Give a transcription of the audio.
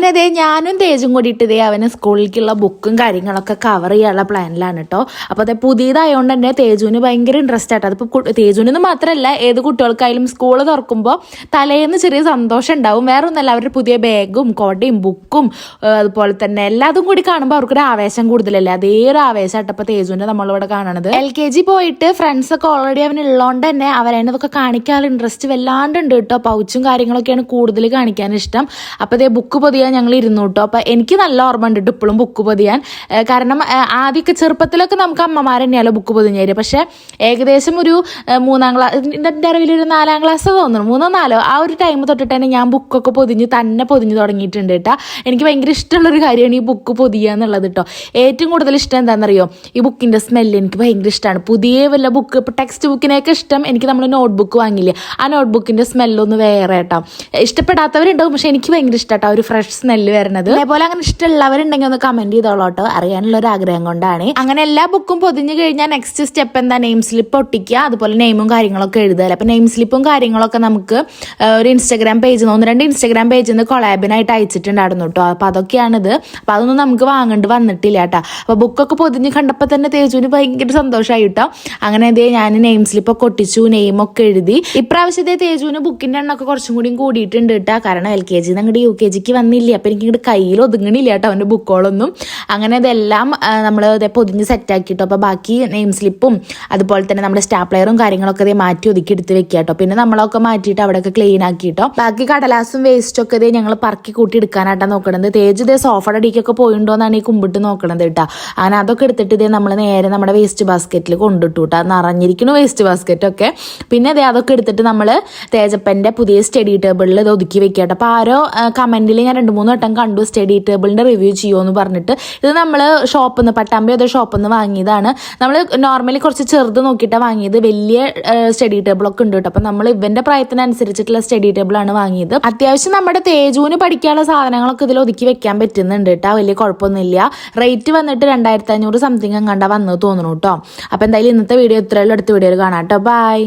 അങ്ങനെ അതേ ഞാനും തേജും കൂടിയിട്ട് ഇതേ അവന് സ്കൂളിലേക്കുള്ള ബുക്കും കാര്യങ്ങളൊക്കെ കവർ ചെയ്യാനുള്ള പ്ലാനിലാണ് കേട്ടോ. അപ്പോൾ അതെ പുതിയതായതുകൊണ്ട് തന്നെ തേജുവിന് ഭയങ്കര ഇൻട്രസ്റ്റ് ആട്ടോ. അതിപ്പോൾ തേജുവിന് മാത്രമല്ല ഏത് കുട്ടികൾക്കായാലും സ്കൂൾ തുറക്കുമ്പോൾ തലേന്ന് ചെറിയ സന്തോഷം ഉണ്ടാവും. വേറെ ഒന്നല്ല, അവരുടെ പുതിയ ബാഗും കൊടയും ബുക്കും അതുപോലെ തന്നെ എല്ലാതും കൂടി കാണുമ്പോൾ അവർക്കൊരു ആവേശം കൂടുതലല്ലേ. അതേ ഒരു ആവേശമായിട്ട് ഇപ്പോൾ തേജുവിൻ്റെ നമ്മളിവിടെ കാണണത്. LKG പോയിട്ട് ഫ്രണ്ട്സൊക്കെ ഓൾറെഡി അവനുള്ളതുകൊണ്ട് തന്നെ അവരതിനതൊക്കെ കാണിക്കാനുള്ള ഇൻട്രസ്റ്റ് വല്ലാണ്ടുണ്ട് കേട്ടോ. പൗച്ചും കാര്യങ്ങളൊക്കെയാണ് കൂടുതൽ കാണിക്കാൻ ഇഷ്ടം. അപ്പോൾ അതേ ബുക്ക് പൊതിയാൻ ഞങ്ങൾ ഇരുന്നു കേട്ടോ. അപ്പോൾ എനിക്ക് നല്ല ഓർമ്മ ഉണ്ട് ഇപ്പോഴും ബുക്ക് പൊതിയാൻ. കാരണം ആദ്യമൊക്കെ ചെറുപ്പത്തിലൊക്കെ നമുക്ക് അമ്മമാർ തന്നെയാലോ ബുക്ക് പൊതിഞ്ഞു തരും. പക്ഷേ ഏകദേശം ഒരു 3-ാം ക്ലാസ്, എൻ്റെ അറിവിലൊരു 4-ാം ക്ലാസ് തോന്നുന്നു, 3-ഓ 4-ഓ ആ ഒരു ടൈം തൊട്ടിട്ട് തന്നെ ഞാൻ ബുക്കൊക്കെ പൊതിഞ്ഞ് തുടങ്ങിയിട്ടുണ്ട് കേട്ടോ. എനിക്ക് ഭയങ്കര ഇഷ്ടമുള്ളൊരു കാര്യമാണ് ഈ ബുക്ക് പൊതിയുക എന്നുള്ളത് കേട്ടോ. ഏറ്റവും കൂടുതൽ ഇഷ്ടം എന്താണെന്നറിയോ, ഈ ബുക്കിൻ്റെ സ്മെല്ല് എനിക്ക് ഭയങ്കര ഇഷ്ടമാണ്. പുതിയ വല്ല ബുക്ക് ഇപ്പോൾ ടെക്സ്റ്റ് ബുക്കിനെയൊക്കെ ഇഷ്ടം എനിക്ക് നമ്മൾ നോട്ട് ബുക്ക് വാങ്ങില്ലേ, ആ നോട്ട് ബുക്കിൻ്റെ സ്മെല്ലൊന്ന് വേറെ കേട്ടോ. ഇഷ്ടപ്പെടാത്തവരുണ്ടാവും, പക്ഷെ എനിക്ക് ഭയങ്കര ഇഷ്ടമാട്ടോ ഒരു ഫ്രഷ് സ്മെല്ല് വരുന്നത്. അതേപോലെ അങ്ങനെ ഇഷ്ടമുള്ളവരുണ്ടെങ്കിൽ ഒന്ന് കമൻറ്റ് ചെയ്തോളൂ കേട്ടോ, അറിയാനുള്ള ഒരു ആഗ്രഹം കൊണ്ടാണ്. അങ്ങനെ എല്ലാ ബുക്കും പൊതിഞ്ഞ് കഴിഞ്ഞാൽ നെക്സ്റ്റ് സ്റ്റെപ്പ് എന്താ, നെയിം സ്ലിപ്പ് ഒട്ടിക്കുക, അതുപോലെ നെയിമും കാര്യങ്ങളൊക്കെ എഴുതുക. അപ്പോൾ നെയിം സ്ലിപ്പും കാര്യങ്ങളൊക്കെ നമുക്ക് ഒരു ഇൻസ്റ്റാഗ്രാം പേജിൽ നിന്ന് 1-2 ഇൻസ്റ്റാഗ്രാം പേജിൽ നിന്ന് കൊളാബിനായിട്ട് അയച്ചിട്ടുണ്ടായിരുന്നു കേട്ടോ. അപ്പോൾ അതൊക്കെയാണിത്. അപ്പോൾ അതൊന്നും നമുക്ക് വാങ്ങേണ്ടി വന്നിട്ടില്ല കേട്ടോ. അപ്പോൾ ബുക്കൊക്കെ പൊതിഞ്ഞ് കണ്ടപ്പോൾ തന്നെ തേജുവിന് ഭയങ്കര സന്തോഷമായി കേട്ടോ. അങ്ങനെ അതേ ഞാൻ നെയിം സ്ലിപ്പൊക്കെ ഒട്ടിച്ചു, നെയിമൊക്കെ എഴുതി. ഇപ്രാവശ്യത്തെ തേജുവിന് ബുക്കിൻ്റെ എണ്ണമൊക്കെ കുറച്ചും കൂടി കൂടിയിട്ടുണ്ട് കേട്ടോ. കാരണം LKG അങ്ങോട്ട് UKG വന്നില്ല. അപ്പോൾ എനിക്ക് ഇങ്ങോട്ട് കയ്യിൽ ഒതുങ്ങണില്ല കേട്ടോ അവൻ്റെ ബുക്കുകളൊന്നും. അങ്ങനെ ഇതെല്ലാം നമ്മൾ പൊതിഞ്ഞ് സെറ്റാക്കിട്ടോ. അപ്പോൾ ബാക്കി നെയിം സ്ലിപ്പും അതുപോലെ തന്നെ നമ്മുടെ സ്റ്റാപ്ലെയറും കാര്യങ്ങളൊക്കെ അതേ മാറ്റി ഒതുക്കി എടുത്ത് വെക്കുക കേട്ടോ. പിന്നെ നമ്മളൊക്കെ മാറ്റിയിട്ട് അവിടെയൊക്കെ ക്ലീൻ ആക്കിയിട്ടോ. ബാക്കി കടലാസും വേസ്റ്റും ഒക്കെ ഇതേ ഞങ്ങൾ പറക്കി കൂട്ടി എടുക്കാനായിട്ടാണ് നോക്കണത്. തേജ് ഇതേ സോഫയുടെ അടിക്കൊക്കെ പോയിണ്ടോന്നാണ് ഈ കുമ്പിട്ട് നോക്കണത് കേട്ടോ. അങ്ങനെ അതൊക്കെ എടുത്തിട്ട് ഇതേ നമ്മൾ നേരെ നമ്മുടെ വേസ്റ്റ് ബാസ്ക്കറ്റിൽ കൊണ്ടിട്ടു കേട്ടോ. നിറഞ്ഞിരിക്കുന്നു വേസ്റ്റ് ബാസ്ക്കറ്റൊക്കെ. പിന്നെ അതേ അതൊക്കെ എടുത്തിട്ട് നമ്മൾ തേജപ്പൻ്റെ പുതിയ സ്റ്റഡി ടേബിളിൽ ഇത് ഒതുക്കി വെക്കുക കേട്ടോ. അപ്പോൾ ആരോ കമൻറ്റിൽ ഞാൻ 2-3 വട്ടം കണ്ടു സ്റ്റഡി ടേബിളിൻ്റെ റിവ്യൂ ചെയ്യുമെന്ന് പറഞ്ഞിട്ട്. ഇത് നമ്മൾ ഷോപ്പിൽ നിന്ന് പട്ടാമ്പി ഏതോ ഷോപ്പിൽ നിന്ന് വാങ്ങിയതാണ്. നമ്മൾ നോർമലി കുറച്ച് ചെറുത് നോക്കിയിട്ടാണ് വാങ്ങിയത്. വലിയ സ്റ്റഡി ടേബിളൊക്കെ ഉണ്ട് കേട്ടോ. അപ്പം നമ്മൾ ഇവൻ്റെ പ്രായത്തിനനുസരിച്ചിട്ടുള്ള സ്റ്റഡി ടേബിളാണ് വാങ്ങിയത്. അത്യാവശ്യം നമ്മുടെ തേജുവിന് പഠിക്കാനുള്ള സാധനങ്ങളൊക്കെ ഇതിൽ ഒതുക്കി വെക്കാൻ പറ്റുന്നുണ്ട് കേട്ടോ. വലിയ കുഴപ്പമൊന്നുമില്ല. റേറ്റ് വന്നിട്ട് 2500 സംതിങ് എങ്ങാണ്ടാ വന്നത് തോന്നുന്നു കേട്ടോ. അപ്പോൾ എന്തായാലും ഇന്നത്തെ വീഡിയോ ഇത്രയുള്ള അടുത്ത വീഡിയോയിൽ കാണാം കേട്ടോ. ബൈ.